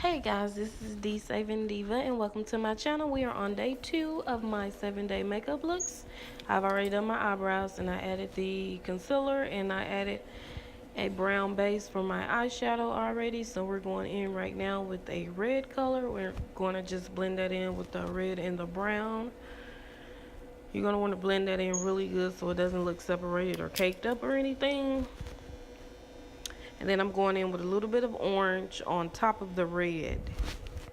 Hey guys, this is the Saving Diva and welcome to my channel. We are on day 2 of my 7-day makeup looks. I've already done my eyebrows and I added the concealer and I added a brown base for my eyeshadow already. So we're going in right now with a red color. We're going to just blend that in with the red and the brown. You're going to want to blend that in really good so it doesn't look separated or caked up or anything. And then I'm going in with a little bit of orange on top of the red.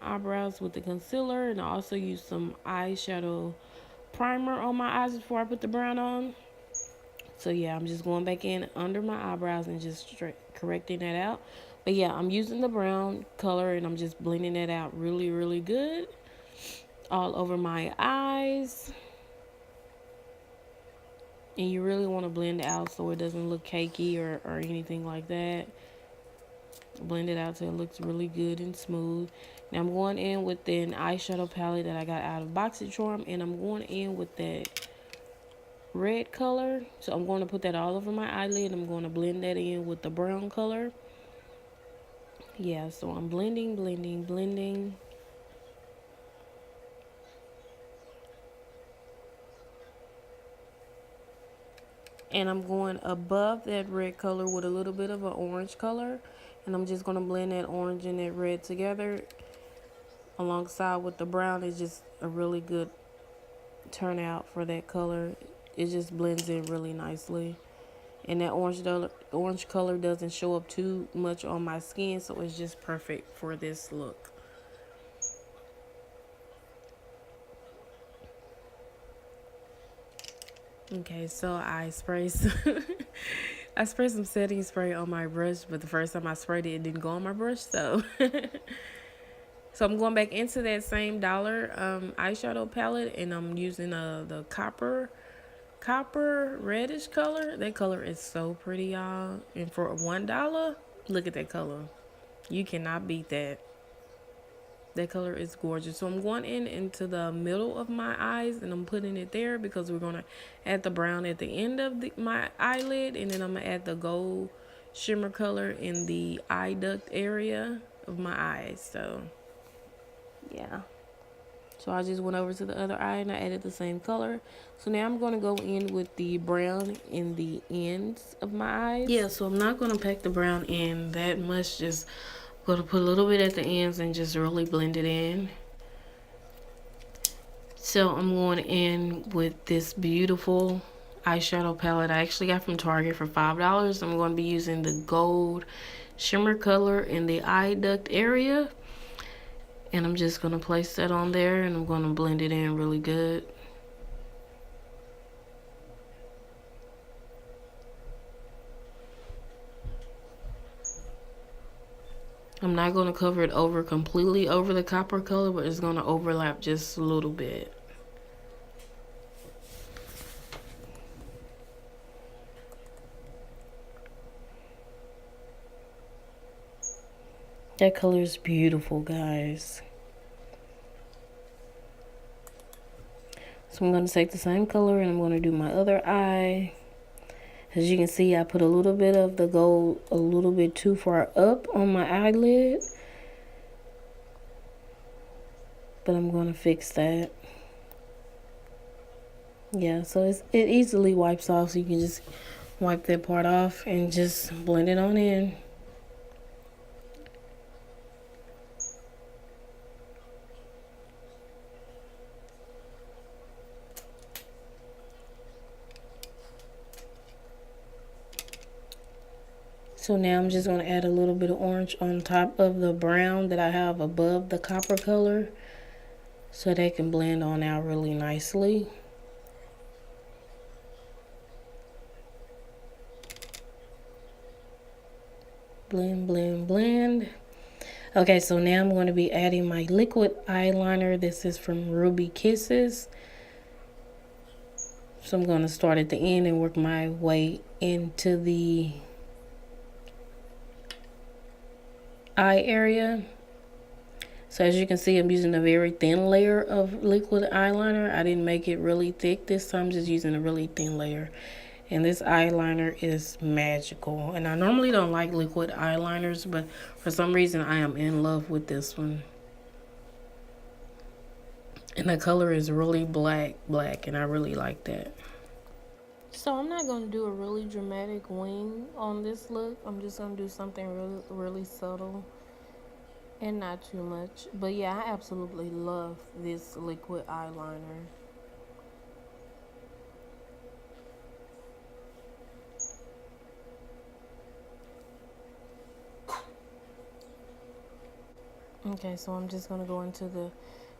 Eyebrows with the concealer, and I also use some eyeshadow primer on my eyes before I put the brown on. So yeah, I'm just going back in under my eyebrows and just correcting that out. But yeah, I'm using the brown color and I'm just blending it out really good all over my eyes. And you really want to blend it out so it doesn't look cakey or anything like that. Blend it out so it looks really good and smooth. Now I'm going in with an eyeshadow palette that I got out of Boxycharm, and I'm going in with that red color. So I'm going to put that all over my eyelid. I'm going to blend that in with the brown color. Yeah, so I'm blending. And I'm going above that red color with a little bit of an orange color. And I'm just going to blend that orange and that red together alongside with the brown. Is just a really good turnout for that color. It just blends in really nicely. And that orange color doesn't show up too much on my skin, so it's just perfect for this look. Okay, so I sprayed some setting spray on my brush, but the first time I sprayed it, it didn't go on my brush, so so I'm going back into that same dollar eyeshadow palette, and I'm using the copper reddish color. That color is so pretty, y'all. And for $1, look at that color. You cannot beat that. That color is gorgeous. So I'm going into the middle of my eyes and I'm putting it there because we're going to add the brown at the end of my eyelid. And then I'm going to add the gold shimmer color in the eye duct area of my eyes. So, yeah. So I just went over to the other eye and I added the same color. So now I'm going to go in with the brown in the ends of my eyes. Yeah, so I'm not going to pack the brown in that much. Just going to put a little bit at the ends and just really blend it in. So I'm going in with this beautiful eyeshadow palette I actually got from Target for $5. I'm going to be using the gold shimmer color in the eye duct area. And I'm just going to place that on there and I'm going to blend it in really good. I'm not going to cover it over completely over the copper color, but it's going to overlap just a little bit. That color is beautiful, guys. So I'm going to take the same color and I'm going to do my other eye. As you can see, I put a little bit of the gold a little bit too far up on my eyelid. But I'm going to fix that. Yeah, so it easily wipes off, so you can just wipe that part off and just blend it on in. So now I'm just going to add a little bit of orange on top of the brown that I have above the copper color, so they can blend on out really nicely. Blend. Okay, so now I'm going to be adding my liquid eyeliner. This is from Ruby Kisses. So I'm going to start at the end and work my way into the eye area. So as you can see, I'm using a very thin layer of liquid eyeliner. I didn't make it really thick this time, just using a really thin layer. And this eyeliner is magical. And I normally don't like liquid eyeliners, but for some reason I am in love with this one. And the color is really black, and I really like that. So I'm not going to do a really dramatic wing on this look. I'm just going to do something really, really subtle and not too much. But yeah, I absolutely love this liquid eyeliner. Okay, so I'm just going to go into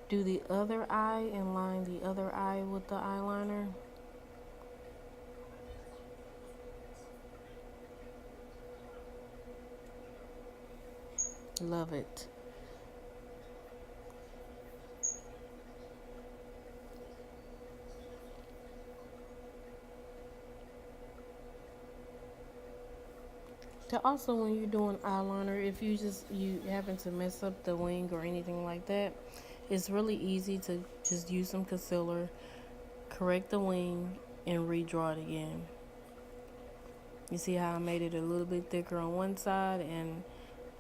do the other eye and line the other eye with the eyeliner. Love it. Also, when you're doing eyeliner, if you happen to mess up the wing or anything like that, it's really easy to just use some concealer, correct the wing, and redraw it again. You see how I made it a little bit thicker on one side and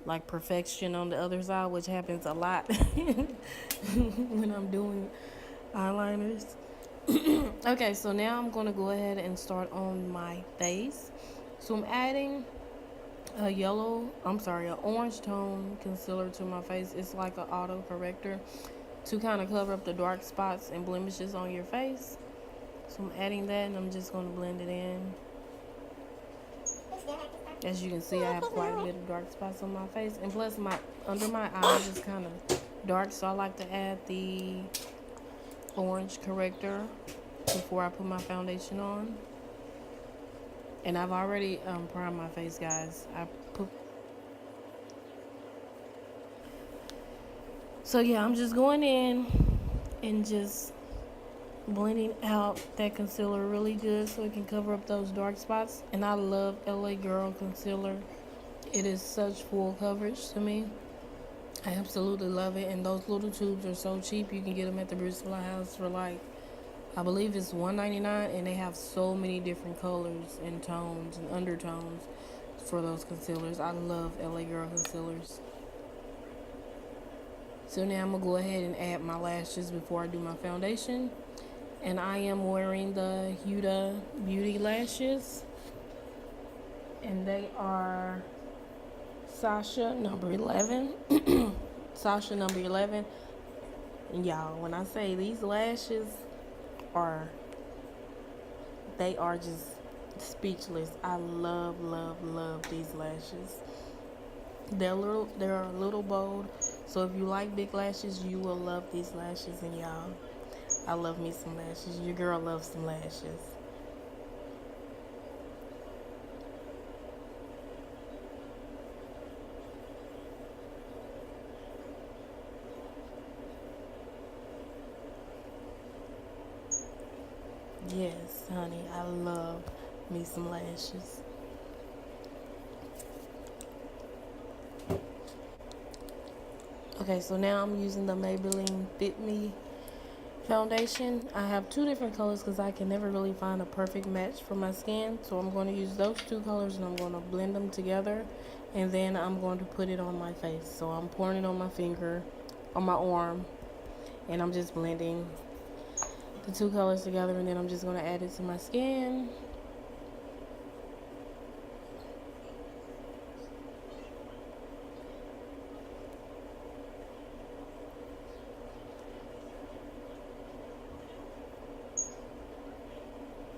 like perfection on the other side, which happens a lot when I'm doing eyeliners. Okay, so now I'm going to go ahead and start on my face. So I'm adding an orange tone concealer to my face. It's like an auto corrector to kind of cover up the dark spots and blemishes on your face. So I'm adding that and I'm just going to blend it in. As you can see, I have quite a bit of dark spots on my face, and plus under my eyes is kind of dark, so I like to add the orange corrector before I put my foundation on. And I've already primed my face, guys. So yeah, I'm just going in and just blending out that concealer really good so it can cover up those dark spots. And I love LA Girl Concealer. It is such full coverage to me. I absolutely love it. And those little tubes are so cheap. You can get them at the Beauty Supply House for like, I believe it's $1.99, and they have so many different colors and tones and undertones for those concealers. I love LA Girl concealers. So now I'm going to go ahead and add my lashes before I do my foundation. And I am wearing the Huda Beauty lashes. And they are Sasha number 11. Sasha number 11. And y'all, when I say these lashes they are just speechless. I love, love, love these lashes. They're a little bold. So if you like big lashes, you will love these lashes. And y'all, I love me some lashes. Your girl loves some lashes. Yes, honey, I love me some lashes. Okay, so now I'm using the Maybelline Fit Me foundation. I have two different colors because I can never really find a perfect match for my skin. So I'm going to use those two colors and I'm going to blend them together. And then I'm going to put it on my face. So I'm pouring it on my finger, on my arm. And I'm just blending the two colors together, and then I'm just going to add it to my skin.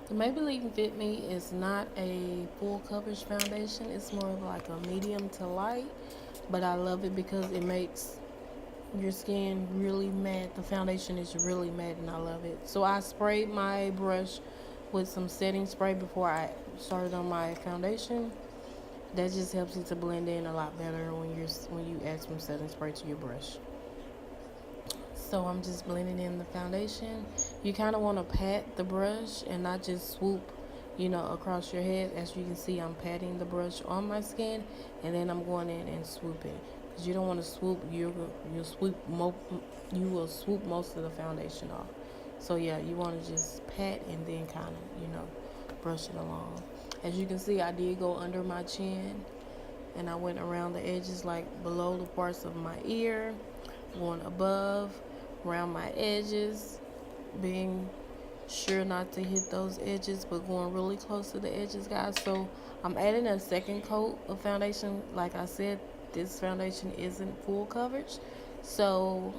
The Maybelline Fit Me is not a full coverage foundation. It's more of like a medium to light, but I love it because it makes your skin really matte. The foundation is really matte and I love it. So I sprayed my brush with some setting spray before I started on my foundation. That just helps it to blend in a lot better when you add some setting spray to your brush. So I'm just blending in the foundation. You kind of want to pat the brush and not just swoop, across your head. As you can see, I'm patting the brush on my skin, and then I'm going in and swooping. Because you don't want to swoop, you will swoop most of the foundation off. So yeah, you want to just pat and then kind of, brush it along. As you can see, I did go under my chin, and I went around the edges, like below the parts of my ear, going above, around my edges, being sure not to hit those edges, but going really close to the edges, guys. So I'm adding a second coat of foundation. Like I said, this foundation isn't full coverage, so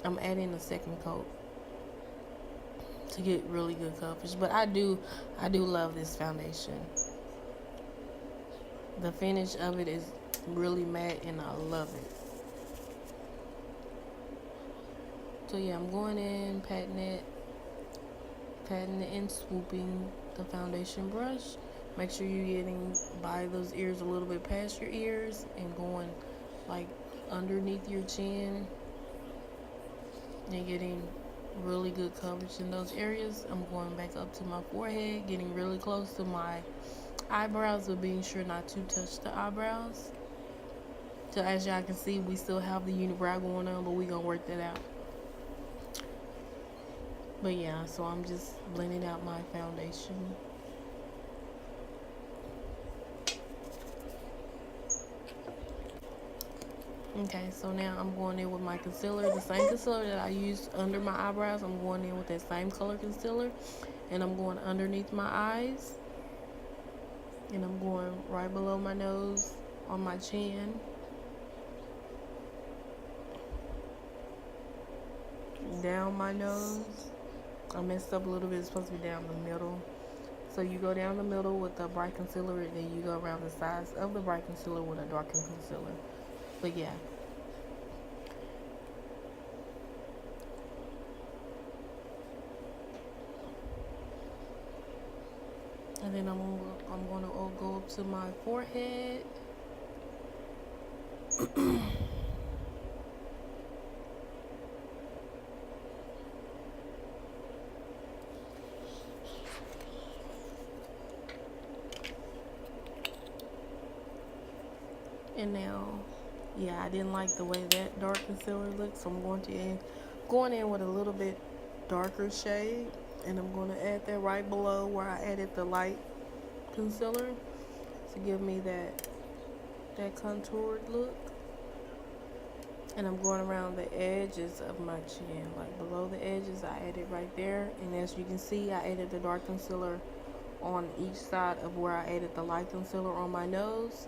I'm adding a second coat to get really good coverage. But I do love this foundation. The finish of it is really matte, and I love it. So yeah, I'm going in, patting it and swooping the foundation brush. Make sure you're getting by those ears a little bit past your ears and going like underneath your chin and getting really good coverage in those areas. I'm going back up to my forehead, getting really close to my eyebrows, but being sure not to touch the eyebrows. So as y'all can see, we still have the unibrow going on, but we're gonna work that out. But yeah, so I'm just blending out my foundation. Okay, so now I'm going in with my concealer. The same concealer that I used under my eyebrows, I'm going in with that same color concealer. And I'm going underneath my eyes. And I'm going right below my nose, on my chin. Down my nose. I messed up a little bit. It's supposed to be down the middle. So you go down the middle with the bright concealer, and then you go around the sides of the bright concealer with a darkened concealer. But yeah. And then I'm gonna go up to my forehead. And now, yeah, I didn't like the way that dark concealer looks, so I'm going in with a little bit darker shade, and I'm going to add that right below where I added the light concealer to give me that contoured look. And I'm going around the edges of my chin, like below the edges. I added right there, and as you can see, I added the dark concealer on each side of where I added the light concealer on my nose.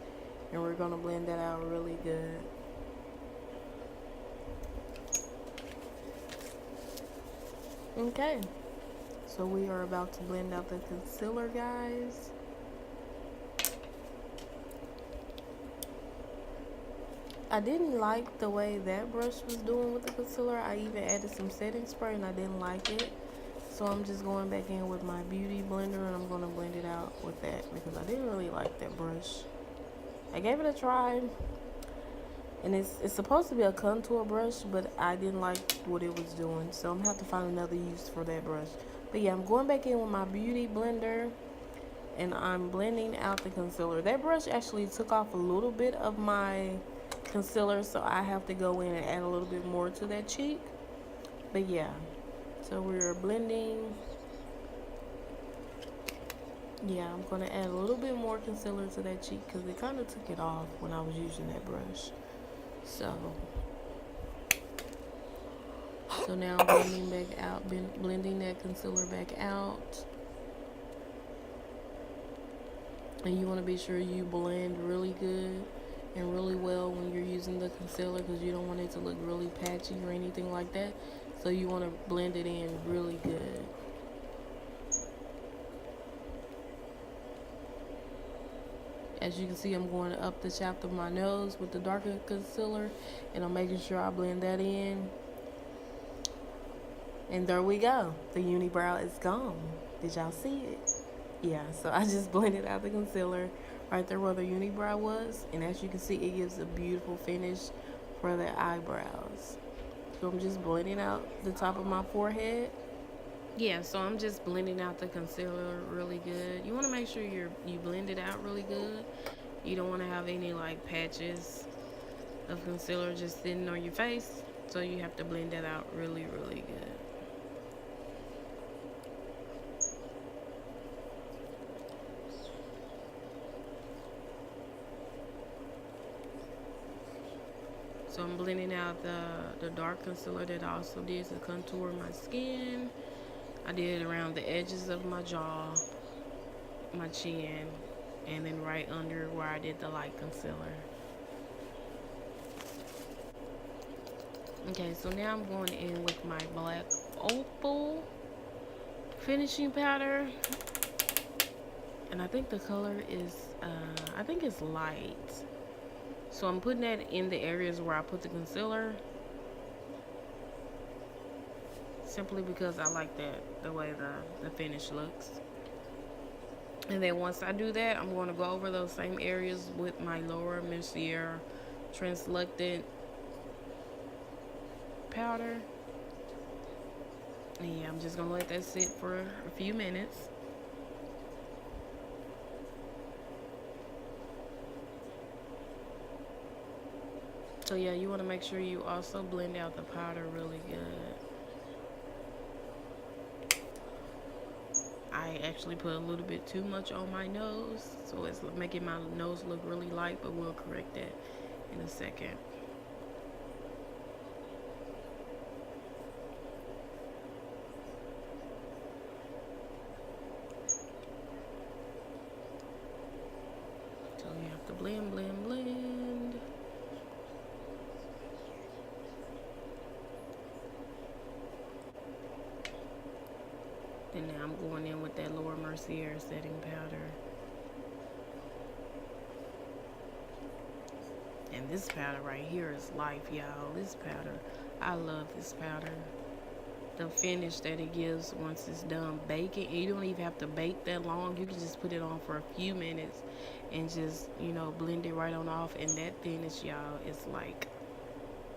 And we're going to blend that out really good. Okay. So we are about to blend out the concealer, guys. I didn't like the way that brush was doing with the concealer. I even added some setting spray and I didn't like it. So I'm just going back in with my beauty blender and I'm going to blend it out with that because I didn't really like that brush. I gave it a try, and it's supposed to be a contour brush, but I didn't like what it was doing, so I'm gonna have to find another use for that brush. But yeah, I'm going back in with my beauty blender, and I'm blending out the concealer. That brush actually took off a little bit of my concealer, so I have to go in and add a little bit more to that cheek. But yeah, so we're blending. Yeah, I'm going to add a little bit more concealer to that cheek because it kind of took it off when I was using that brush. So now I'm blending back out, blending that concealer back out. And you want to be sure you blend really good and really well when you're using the concealer because you don't want it to look really patchy or anything like that. So you want to blend it in really good. As you can see, I'm going up the shaft of my nose with the darker concealer, and I'm making sure I blend that in. And there we go. The unibrow is gone. Did y'all see it? Yeah, so I just blended out the concealer right there where the unibrow was, and as you can see, it gives a beautiful finish for the eyebrows. So I'm just blending out the top of my forehead. Yeah, so I'm just blending out the concealer really good. You want to make sure you blend it out really good. You don't want to have any like patches of concealer just sitting on your face. So you have to blend that out really, really good. So I'm blending out the dark concealer that I also did to contour my skin. I did it around the edges of my jaw, my chin, and then right under where I did the light concealer. Okay, so now I'm going in with my black Opal finishing powder. And I think the color is, I think it's light. So I'm putting that in the areas where I put the concealer. Simply because I like the way the finish looks. And then once I do that, I'm going to go over those same areas with my lower Mercier translucent powder. And yeah, I'm just going to let that sit for a few minutes. So yeah, you want to make sure you also blend out the powder really good. I actually put a little bit too much on my nose, so it's making my nose look really light, but we'll correct that in a second. So you have to blend, blend, blend. And now I'm going in with that lower Mercier setting powder. And this powder right here is life, y'all. This powder, I love this powder. The finish that it gives once it's done baking. You don't even have to bake that long. You can just put it on for a few minutes and just, you know, blend it right on off. And that finish, y'all, is like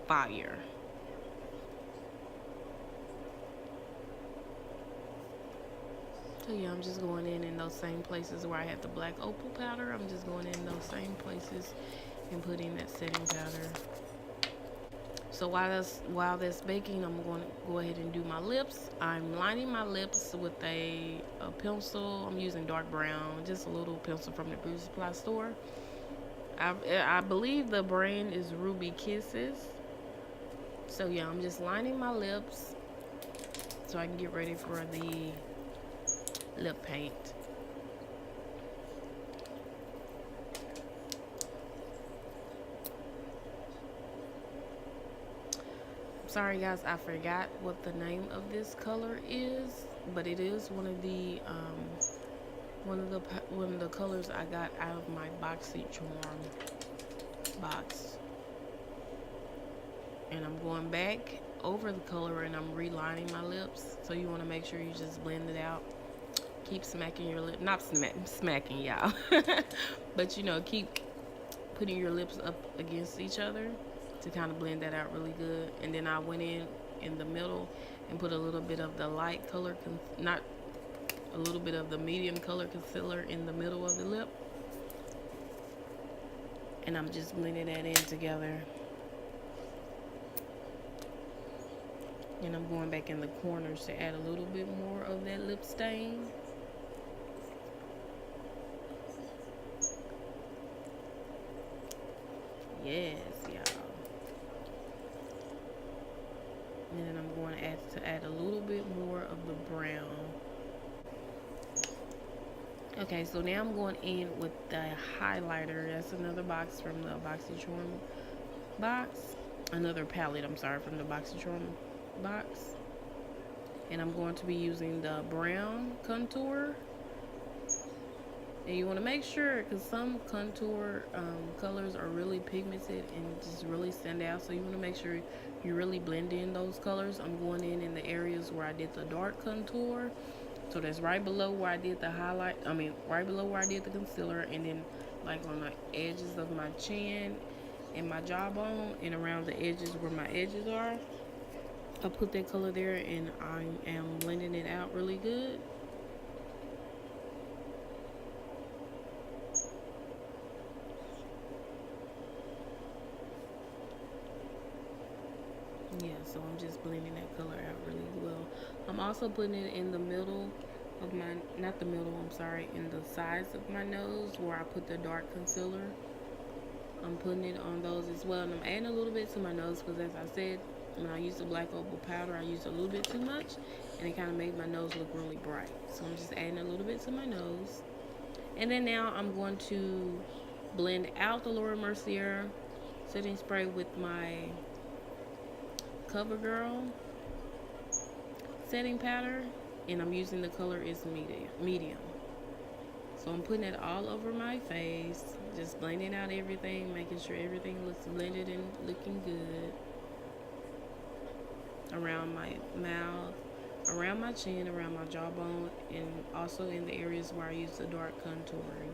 fire. So yeah, I'm just going in those same places where I had the black Opal powder. I'm just going in those same places and putting that setting powder. So while that's baking, I'm going to go ahead and do my lips. I'm lining my lips with a pencil. I'm using dark brown, just a little pencil from the beauty supply store. I believe the brand is Ruby Kisses. So yeah, I'm just lining my lips so I can get ready for the lip paint. Sorry guys, I forgot what the name of this color is, but it is one of the colors I got out of my Boxycharm box. And I'm going back over the color and I'm relining my lips. So you want to make sure you just blend it out. Keep smacking your lip, not smacking y'all, but you know, keep putting your lips up against each other to kind of blend that out really good. And then I went in the middle and put a little bit of the light color, not a little bit of the medium color concealer in the middle of the lip. And I'm just blending that in together. And I'm going back in the corners to add a little bit more of that lip stain. Yes, y'all. And then I'm going to add a little bit more of the brown. Okay, so now I'm going in with the highlighter. That's another box from the Boxycharm box. Another palette, I'm sorry, from the Boxycharm box. And I'm going to be using the brown contour. And you want to make sure, because some contour colors are really pigmented and just really stand out. So you want to make sure you really blend in those colors. I'm going in the areas where I did the dark contour. So that's right below where I did the highlight. Right below where I did the concealer. And then like on the edges of my chin and my jawbone and around the edges where my edges are. I put that color there and I am blending it out really good. Yeah, so I'm just blending that color out really well. I'm also putting it in the middle of my, not the middle, I'm sorry, in the sides of my nose where I put the dark concealer. I'm putting it on those as well. And I'm adding a little bit to my nose because, as I said, when I used the black opal powder, I used a little bit too much. And it kind of made my nose look really bright. So I'm just adding a little bit to my nose. And then now I'm going to blend out the Laura Mercier setting spray with my CoverGirl setting powder. And I'm using the color is medium. So I'm putting it all over my face, just blending out everything, making sure everything looks blended and looking good. Around my mouth, around my chin, around my jawbone, and also in the areas where I use the dark contouring.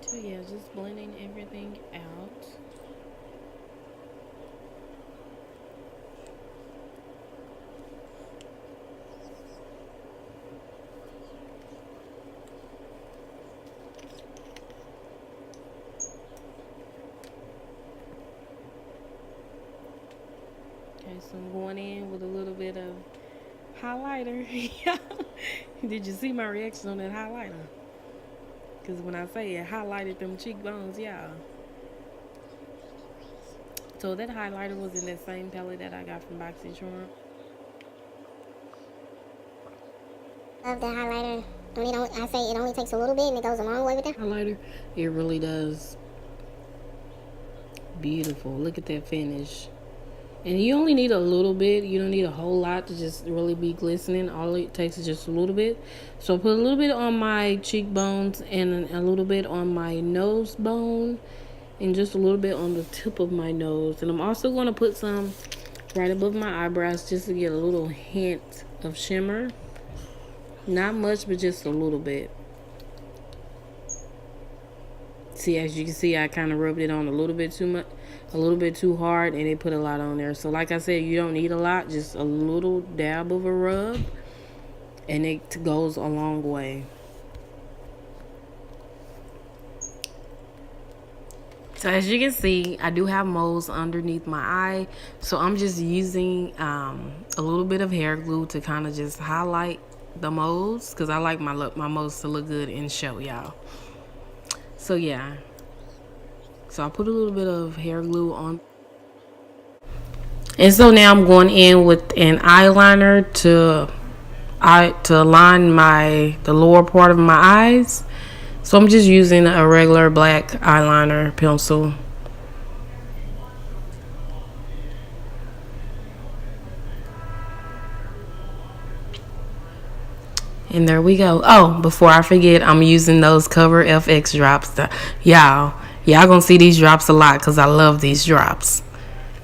So yeah, just blending everything out. Okay, so I'm going in with a little bit of highlighter. Did you see my reaction on that highlighter? Because when I say it highlighted them cheekbones, y'all. So that highlighter was in that same palette that I got from Boxycharm. Love the highlighter. I say it only takes a little bit and it goes a long way with that highlighter. It really does. Beautiful. Look at that finish. And you only need a little bit. You don't need a whole lot to just really be glistening. All it takes is just a little bit. So I put a little bit on my cheekbones and a little bit on my nose bone and just a little bit on the tip of my nose. And I'm also going to put some right above my eyebrows just to get a little hint of shimmer. Not much, but just a little bit. See, as you can see, I kind of rubbed it on a little bit too much, a little bit too hard, and it put a lot on there. So like I said, you don't need a lot, just a little dab of a rub, and it goes a long way. So as you can see, I do have moles underneath my eye, so I'm just using a little bit of hair glue to kind of just highlight the moles, because I like my moles to look good and show y'all. So yeah, so I put a little bit of hair glue on, and so now I'm going in with an eyeliner to align the lower part of my eyes. So I'm just using a regular black eyeliner pencil. And there we go. Oh, before I forget, I'm using those Cover FX drops. Y'all gonna see these drops a lot because I love these drops.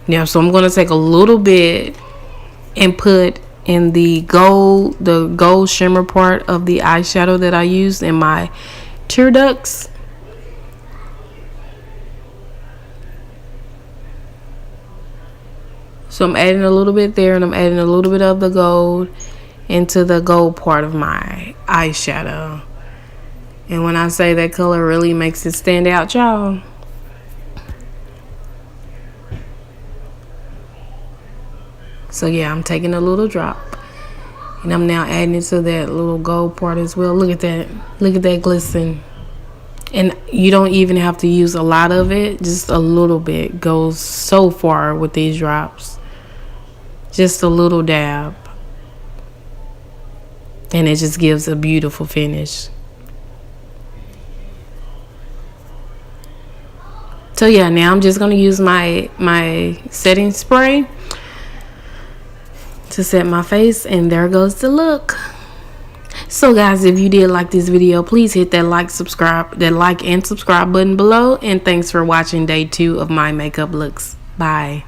Now, so I'm gonna take a little bit and put in the gold shimmer part of the eyeshadow that I used in my tear ducts. So I'm adding a little bit there, and I'm adding a little bit of the gold into the gold part of my eyeshadow. And when I say that color really makes it stand out, y'all. So yeah, I'm taking a little drop and I'm now adding it to that little gold part as well. Look at that. Look at that glisten. And you don't even have to use a lot of it. Just a little bit goes so far with these drops. Just a little dab. And it just gives a beautiful finish. So yeah, now I'm just going to use my setting spray to set my face, and there goes the look. So guys, if you did like this video, please hit that like and subscribe button below, and thanks for watching day 2 of my makeup looks. Bye.